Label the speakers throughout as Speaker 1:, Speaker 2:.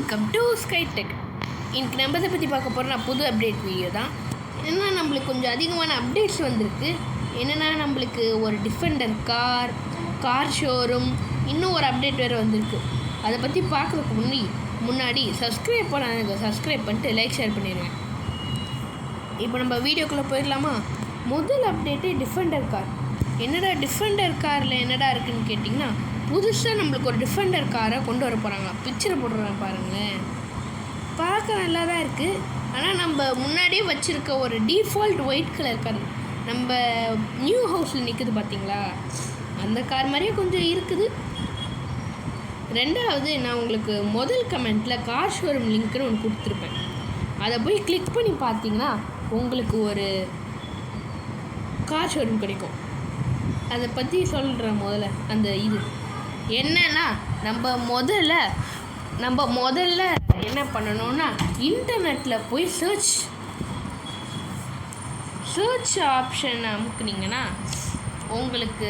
Speaker 1: Welcome to ஸ்கைடெக். இன்னைக்கு நம்ம இதை பற்றி பார்க்க போகிறோம். நான் புது அப்டேட் வீடியோ தான். என்னென்னா நம்மளுக்கு கொஞ்சம் அதிகமான அப்டேட்ஸ் வந்திருக்கு. என்னென்னா நம்மளுக்கு ஒரு டிஃபெண்டர் கார் ஷோரூம், இன்னும் ஒரு அப்டேட் வேறு வந்திருக்கு. அதை பற்றி பார்க்குறதுக்கு முன்னாடி சப்ஸ்கிரைப் பண்ணிட்டு லைக் ஷேர் பண்ணிடுங்க. இப்போ நம்ம வீடியோக்குள்ளே போயிடலாமா? முதல் அப்டேட்டு டிஃபெண்டர் கார். என்னடா டிஃபெண்டர் காரில் என்னடா இருக்குதுன்னு கேட்டிங்கன்னா, புதுசாக நம்மளுக்கு ஒரு டிஃபெண்டர் காரை கொண்டு வர போகிறாங்களா. பிக்சரை போட்டுறாங்க பாருங்களேன், பார்க்க நல்லா தான் இருக்குது. ஆனால் நம்ம முன்னாடியே வச்சுருக்க ஒரு டிஃபால்ட் ஒயிட் கலர் கார் நம்ம நியூ ஹவுஸில் நிற்குது பார்த்தீங்களா, அந்த கார் மாதிரியே கொஞ்சம் இருக்குது. ரெண்டாவது, நான் உங்களுக்கு முதல் கமெண்ட்டில் கார் ஷோரூம் லிங்க்னு ஒன்று கொடுத்துருப்பேன். அதை போய் கிளிக் பண்ணி பார்த்தீங்கன்னா உங்களுக்கு ஒரு கார் ஷோரூம் கிடைக்கும். அதை பற்றி சொல்கிறேன். முதல்ல அந்த இது என்னன்னா, நம்ம முதல்ல என்ன பண்ணணும்னா, இன்டர்நெட்டில் போய் சர்ச் ஆப்ஷன் அமுக்குனீங்கன்னா உங்களுக்கு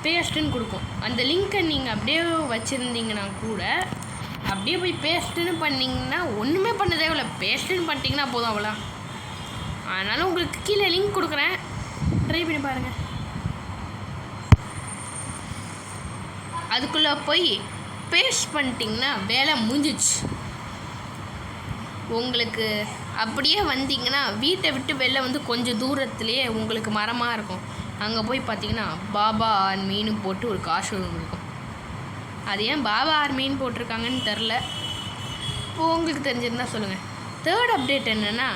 Speaker 1: பேஸ்ட்டுன்னு கொடுக்கும். அந்த லிங்க்கை நீங்கள் அப்படியே வச்சுருந்தீங்கன்னா கூட அப்படியே போய் பேஸ்ட்டுன்னு பண்ணிங்கன்னா ஒன்றுமே பண்ண தேவையில்ல. பேஸ்ட்டுன்னு பண்ணிட்டீங்கன்னா போதும், அவ்வளோ. அதனால் உங்களுக்கு கீழே லிங்க் கொடுக்குறேன், ட்ரை பண்ணி பாருங்கள். அதுக்குள்ளே போய் பேஸ்ட் பண்ணிட்டிங்கன்னா வேலை முடிஞ்சிச்சு. உங்களுக்கு அப்படியே வந்தீங்கன்னா வீட்டை விட்டு வெளில வந்து கொஞ்சம் தூரத்துலேயே உங்களுக்கு மரமாக இருக்கும். அங்கே போய் பார்த்தீங்கன்னா பாபா ஆர்மின்னு போட்டு ஒரு கார் ஷோரூம் இருக்கும். அது ஏன் பாபா ஆர்மின்னு போட்டிருக்காங்கன்னு தெரில. இப்போது உங்களுக்கு தெரிஞ்சிருந்தால் சொல்லுங்கள். தேர்ட் அப்டேட் என்னென்னா,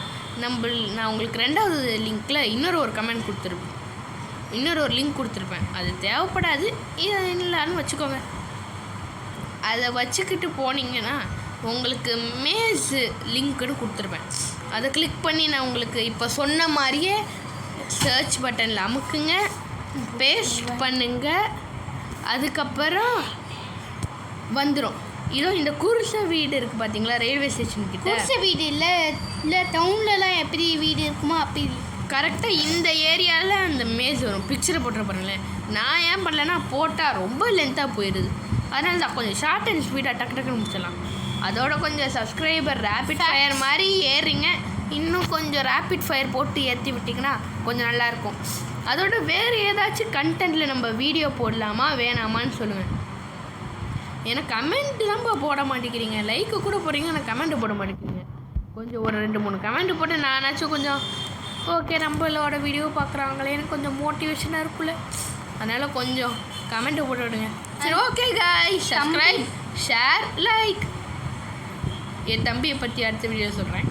Speaker 1: நான் உங்களுக்கு ரெண்டாவது லிங்க்கில் இன்னொரு லிங்க் கொடுத்துருப்பேன். அது தேவைப்படாது, இது இல்லைன்னு வச்சுக்கோங்க. அதை வச்சுக்கிட்டு போனீங்கன்னா உங்களுக்கு மேஸ் லிங்க்குன்னு கொடுத்துருப்பேன். அதை கிளிக் பண்ணி நான் உங்களுக்கு இப்போ சொன்ன மாதிரியே சர்ச் பட்டனில் அமுக்குங்க, பேஸ்ட் பண்ணுங்க, அதுக்கப்புறம் வந்துடும். இதோ இந்த குருச வீடு இருக்குது பார்த்தீங்களா, ரயில்வே ஸ்டேஷன் கிட்ட.
Speaker 2: குருச வீடு இல்லை டவுன்லலாம் எப்படி வீடு இருக்குமோ அப்படி
Speaker 1: கரெக்டாக இந்த ஏரியாவில் அந்த மேஸ் வரும். பிக்சரை போட்டுற பாருங்களேன். நான் ஏன் பண்ணலன்னா, போட்டால் ரொம்ப லென்த்தாக போயிடுது. அதனால தான் கொஞ்சம் ஷார்ட் அண்ட் ஸ்பீடாக டக்குன்னு முடிச்சிடலாம். அதோட கொஞ்சம் சப்ஸ்கிரைபர் ரேபிட் ஃபயர் மாதிரி ஏறுறீங்க, இன்னும் கொஞ்சம் ரேபிட் ஃபயர் போட்டு ஏற்றி விட்டிங்கன்னா கொஞ்சம் நல்லாயிருக்கும். அதோட வேறு ஏதாச்சும் கண்டென்ட்டில் நம்ம வீடியோ போடலாமா வேணாமான்னு சொல்லுங்கள். ஏன்னா கமெண்ட் தான் போட மாட்டேங்கிறீங்க, லைக்கு கூட போடுறீங்க, ஆனால் கமெண்ட்டு போட மாட்டேங்கிறீங்க. கொஞ்சம் ஒரு 2-3 கமெண்ட் போட்டு நானாச்சும் கொஞ்சம் ஓகே நம்மளோட வீடியோ பார்க்குறாங்களே எனக்கு கொஞ்சம் மோட்டிவேஷனாக இருக்குல்ல. அதனால் கொஞ்சம் கமெண்ட்டு போட்டு விடுங்க. சரி, okay guys, subscribe, share, like. என் தம்பியை பற்றி அடுத்த வீடியோ சொல்கிறேன்.